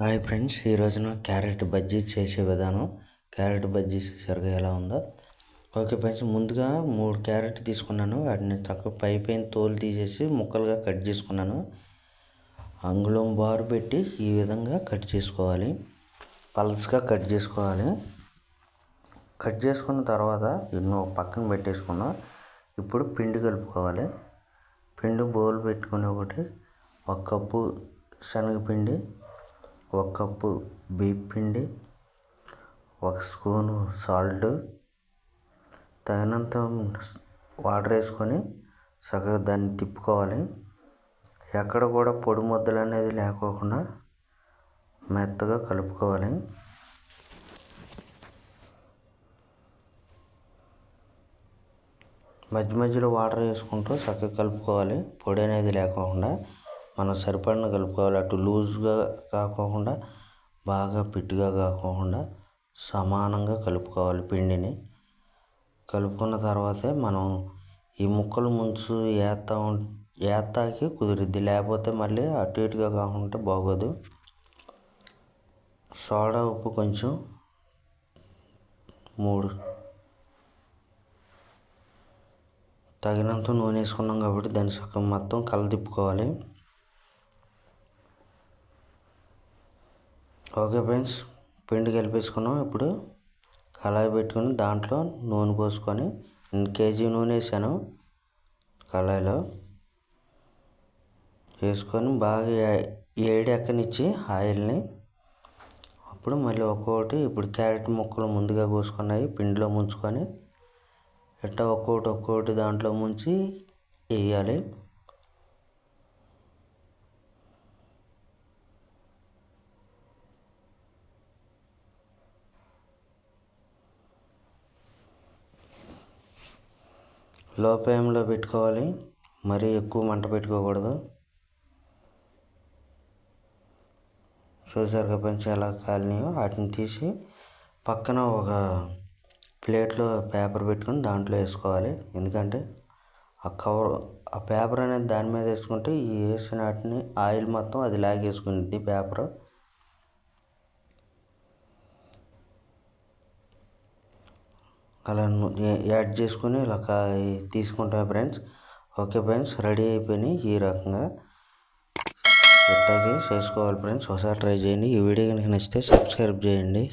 Hi friends, ఈ రోజున carrot bajji చేసే విధానం. క్యారెట్ బజ్జీ సరిగా ఎలా ఉందో. ఓకే ఫ్రెండ్స్, ముందుగా 3 క్యారెట్ తీసుకున్నాను. వాటిని చక్కగా పైన తోలు తీసేసి ముక్కలుగా కట్ చేసుకున్నాను. అంగుళం బారు పెట్టి ఈ విధంగా కట్ చేసుకోవాలి. పల్స్గా కట్ చేసుకోవాలి. కట్ చేసుకున్న తర్వాత ఎన్నో పక్కన పెట్టేసుకున్నాం. ఇప్పుడు పిండి కలుపుకోవాలి. పిండి బౌల్ పెట్టుకుని ఒక కప్పు శనగపిండి, 1 కప్పు బియ్యం పిండి, 1 స్పూను సాల్ట్, తగినంత వాటర్ వేసుకొని చక్కగా దాన్ని తిప్పుకోవాలి. ఎక్కడ కూడా పొడి ముద్దలు అనేది లేకోకుండా మెత్తగా కలుపుకోవాలి. మధ్య మధ్యలో వాటర్ వేసుకుంటూ చక్కగా కలుపుకోవాలి. పొడి అనేది లేకోకుండా మనం సరిపడిన కలుపుకోవాలి. అటు లూజ్గా కాకోకుండా బాగా పిట్టుగా కాకోకుండా సమానంగా కలుపుకోవాలి. పిండిని కలుపుకున్న తర్వాతే మనం ఈ ముక్కలు ముంచు ఏత్తాకి కుదిరిద్ది. లేకపోతే మళ్ళీ అటు ఇటుగా కాకుండా బాగోదు. సోడా ఉప్పు కొంచెం 3, తగినంత నూనె వేసుకున్నాం కాబట్టి దాన్ని చక్కగా మొత్తం కలదిప్పుకోవాలి. ఓకే ఫ్రెండ్స్, పిండి కలిపేసుకున్నాం. ఇప్పుడు కళాయి పెట్టుకుని దాంట్లో నూనె పోసుకొని, 1 కేజీ నూనె వేసాను. కళాయిలో వేసుకొని బాగా ఎక్కనిచ్చి ఆయిల్ని. అప్పుడు మళ్ళీ ఒక్కొక్కటి ఇప్పుడు క్యారెట్ ముక్కలు ముందుగా కోసుకున్నాయి పిండిలో ముంచుకొని ఇట్లా ఒక్కొక్కటి దాంట్లో ముంచి వేయాలి. లో ఫ్లేమ్లో పెట్టుకోవాలి. మరీ ఎక్కువ మంట పెట్టుకోకూడదు. చూసారు కాబట్టి ఎలా కాలినాయో వాటిని తీసి పక్కన ఒక ప్లేట్లో పేపర్ పెట్టుకొని దాంట్లో వేసుకోవాలి. ఎందుకంటే ఆ పేపర్ అనేది దాని మీద వేసుకుంటే ఈ వేసిన వాటిని ఆయిల్ మొత్తం అది లాగేసుకుంది పేపర్. అలా యాడ్ చేసుకుని ఇలా తీసుకుంటాం ఫ్రెండ్స్. ఓకే ఫ్రెండ్స్, రెడీ అయిపోయినాయి. ఈ రకంగా ఇట్లాగే చేసుకోవాలి ఫ్రెండ్స్. ఒకసారి ట్రై చేయండి. ఈ వీడియో కనుక నచ్చితే సబ్స్క్రైబ్ చేయండి.